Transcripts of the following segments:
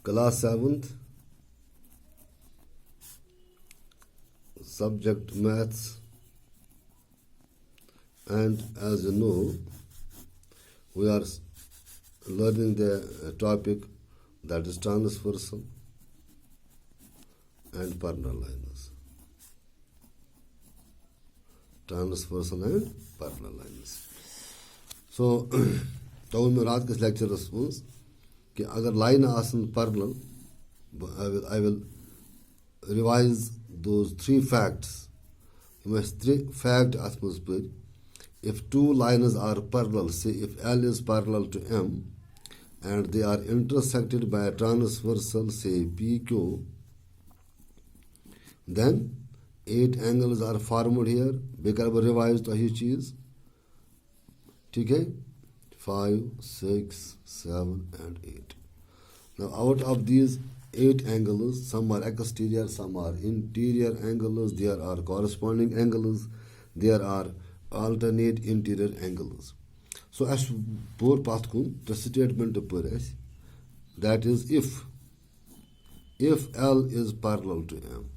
Class 7th, subject maths, and as you know, we are learning the topic that is transversal and parallel lines. Transversal and parallel lines. So, तो मैं रात के lectures मज कि अगर line आसन parallel, I will revise those three facts. You must three fact atmosphere. If two lines are parallel, say if L is parallel to M and they are intersected by a transversal, say PQ, then 8 angles are formed here. Baker बो revise तो यही चीज ठीक है 5, 6, 7 and 8. Now out of these 8 angles, some are exterior, some are interior angles, there are corresponding angles, there are alternate interior angles. So as por pathkun the statement per as that is if L is parallel to M,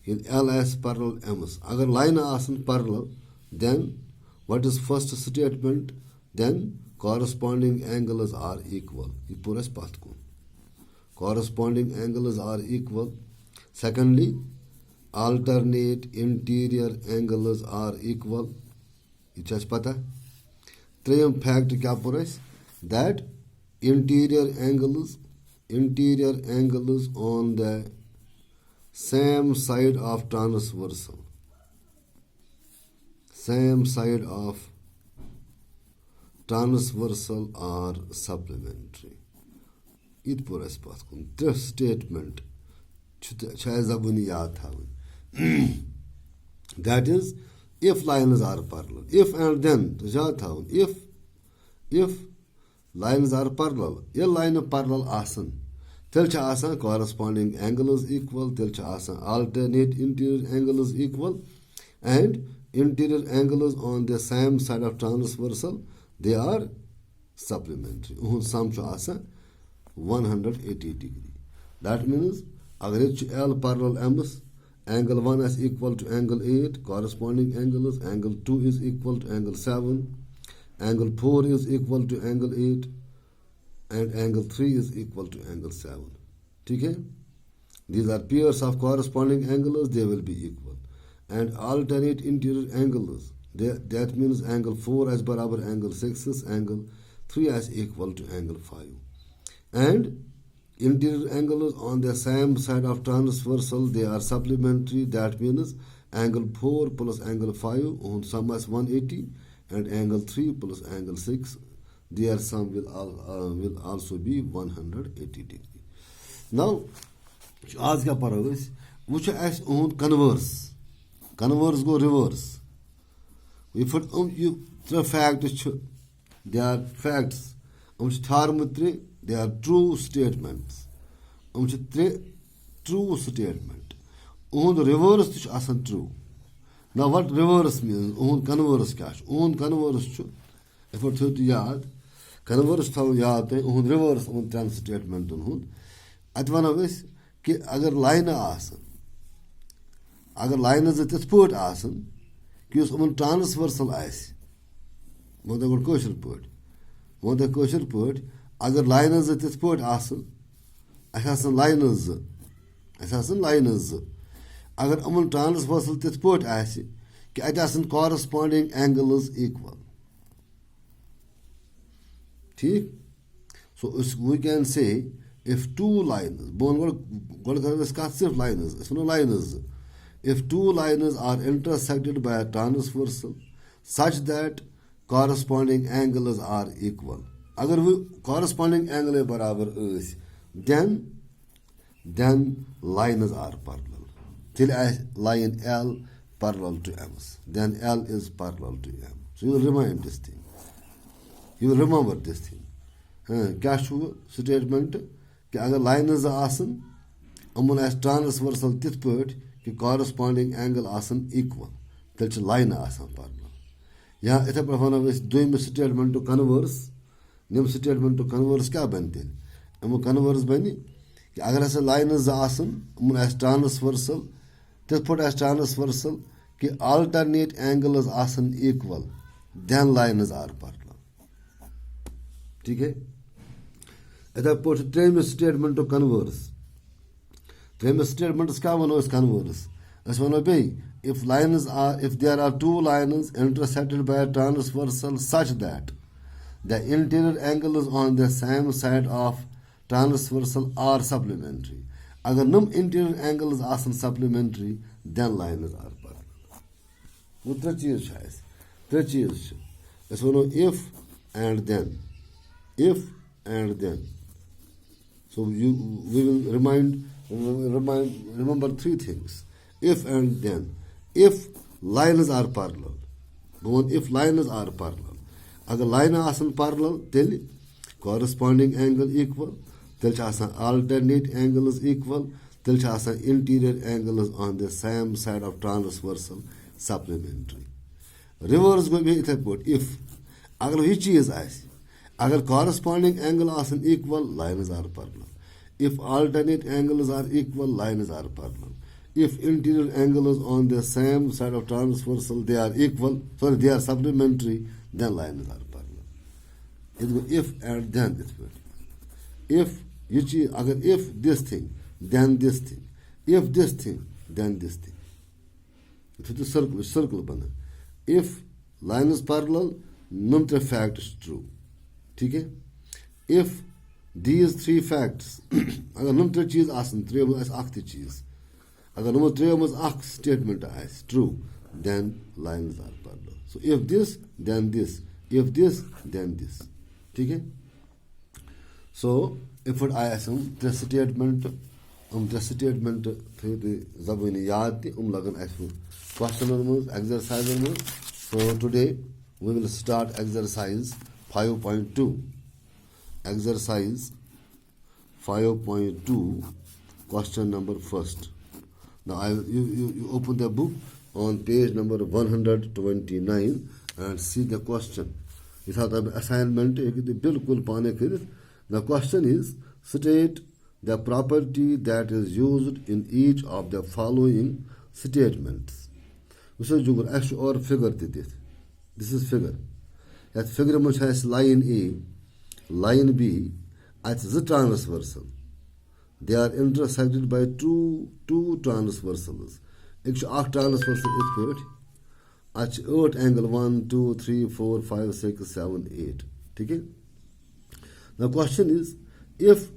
in L as parallel M. Agar line asan parallel, then what is first statement? Then corresponding angles are equal. This pura pathkun. Corresponding angles are equal. Secondly, alternate interior angles are equal. It's pata. Third fact kya pura that interior angles on the same side of transversal. Same side of transversal are supplementary. It pura pathkun. The statement that is if lines are parallel. If and then if lines are parallel, a line parallel asan. Tel cha asan corresponding angle is equal, tel cha asan alternate interior angle is equal, and interior angles on the same side of transversal, they are supplementary. Sum cha asan 180 degree. That means agar L parallel M, angle 1 is equal to angle 8, corresponding angles, angle 2 is equal to angle 7, angle 4 is equal to angle 8, and angle 3 is equal to angle 7. Okay? These are pairs of corresponding angles, they will be equal. And alternate interior angles, that means angle 4 as barabar angle 6 is, angle 3 as equal to angle 5. And interior angles on the same side of transversal, they are supplementary, that means angle 4 plus angle 5 on sum as 180, and angle 3 plus angle 6, their sum will also be 180 degree. Now, आज क्या पढ़ा है? वो ऐस converse go reverse. We put the facts. They are facts. They are true statements. True statement. Reverse is true. Now what reverse means? Converse cash. Converse. If we to yad, converse thav yad hai. Reverse trans statement. Atwana vis कि अगर line आसन अगर line तिथ पे आसन कि transversal वो कशर पे अगर लाइन तिथ पे लाइन अगर ट्रांसवर्सल तिथ पे कि अत कॉरस्पॉन्डिंग एंगल्स इक्वल ठीक so we can say if two lines, if two lines are intersected by a transversal such that corresponding angles are equal, agar corresponding angle is barabar then lines are parallel. Till line L parallel to M, then L is parallel to M. So you will remind this thing. You will remember this thing. क्या statement कि अगर lines आसन अमन आस transversal तिथ पे कि corresponding angle आसन equal तेल line आसान parallel यहाँ इथे पे वन दोम स्टेटमेंट कन्वर्स निम स्टेटमेंट कन्वर्स क्या बन तेल अमो कन्वर्स बन कि अगर हसा लाइन ट्रांसवर्सल तिथ पे ट्रांसवर्सल कि alternate angles equal then lines are parallel. ठीक है, इथे पे त्रेमिस स्टेटमेंट कन्वर्स। त्रेमिस स्टेटमेंट्स क्या वनो कन्वर्स वनो बे if there are two lines intersected by a transversal such that the interior angles on the same side of transversal are supplementary, अगर नम interior angles आसन supplementary then lines are parallel। वो त्रे चीज अस वनो if and then, if and then, so we will remember three things: if and then, if lines are parallel, if lines are parallel, अगर line आसन parallel तेल corresponding angle equal, तेल alternate angles equal, तेल interior angles on the same side of transversal supplementary। Reverse गो भी इथे पे if अगर यह चीज अगर corresponding angle आसन equal, lines are parallel, if alternate angles are equal, lines are parallel, if interior angles on the same side of transversal they are equal, sorry they are supplementary, then lines are parallel। if and then if if this thing then this thing, if this thing then this thing, it's a circle bana। if line is parallel num three facts true। ठीक है, if these three facts अगर नम त्रे चीज आसन त्रे चीज अगर नमो त्रे statement true then lines are parallel। so if this then this, if this then this। ठीक है, so if त्रे स्टेटमेंट त्रे स्टेटमेंट थो जबानी याद लगन क्वेश्चन मज एक्सरसाइज मज। so today we will start exercise 5.2। exercise 5.2 question number first। now you open the book on page number 129 and see the question। this is the assignment bilkul pane kir। the question is state the property that is used in each of the following statements। or figure this is figure। that figure much has line A, line B at the transversal, they are intersected by two transversals। एक transversal it put at 8 angle 1 2 3 4 5 6 7 8। ठीक है, the question is if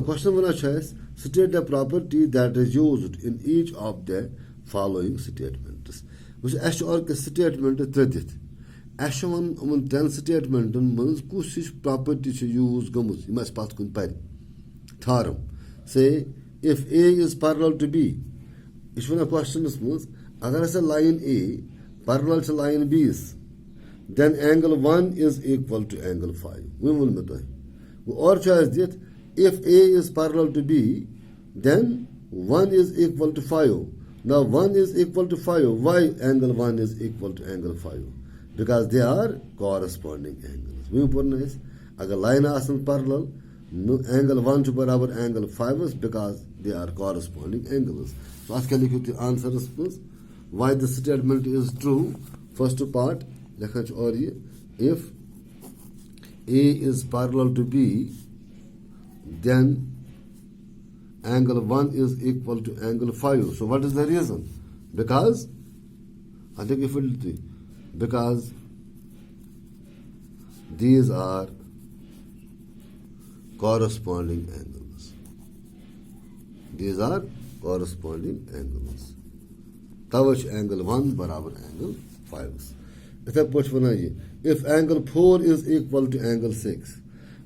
question one has state the property that is used in each of the following statements। which or statement त्रे one 10 स्टेटमेंटन मज कुछ property use गमुज पत कुन पर theorem say if A is parallel to B यह one question मज अगर हसा line A parallel line B's then angle 1 is equal to angle 5 वो मे तुह और दित if A is parallel to B then 1 is equal to 5। now 1 is equal to 5, why angle 1 is equal to angle 5? because they are corresponding angles। वो पढ़ना है अगर line आसन parallel angle 1 बराबर angle 5 is because they are corresponding angles। so आज क्या लिखो थी answer why the statement is true। first part लिखा और ये if A is parallel to B then angle 1 is equal to angle 5। so what is the reason? because I think if it because these are corresponding angles। these are corresponding angles तवच angle 1 बराबर angle 5। इथे पे one if angle 4 is equal to angle 6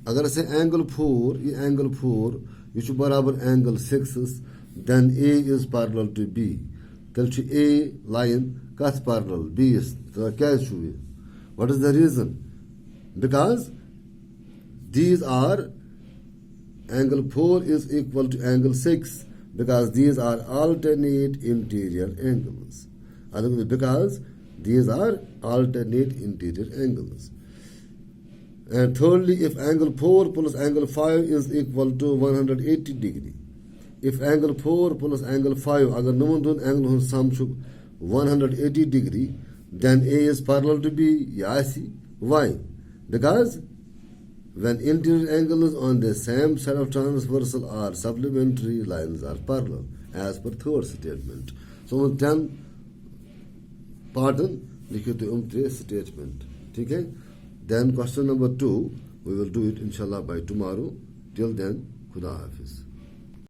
अगर से angle 4 ये angle 4 यह बराबर angle 6 then A is parallel to B तेल A line कथ parallel B is क्या what is the reason? because these are angle 4 is equal to angle 6 because these are alternate interior angles। because these are alternate interior angles। And thirdly, if angle 4 plus angle 5 is equal to 180 degree. If angle 4 plus angle 5, agar numon dun angle hun sum chu 180 degree, then A is parallel to B. Yasi. Why? Because when interior angles on the same side of transversal or supplementary lines are parallel, as per third statement. So 10 pardon, लिखिए तो 3 statement. ठीक है? Then question number 2, we will do it inshallah by tomorrow. Till then, Khuda Hafiz.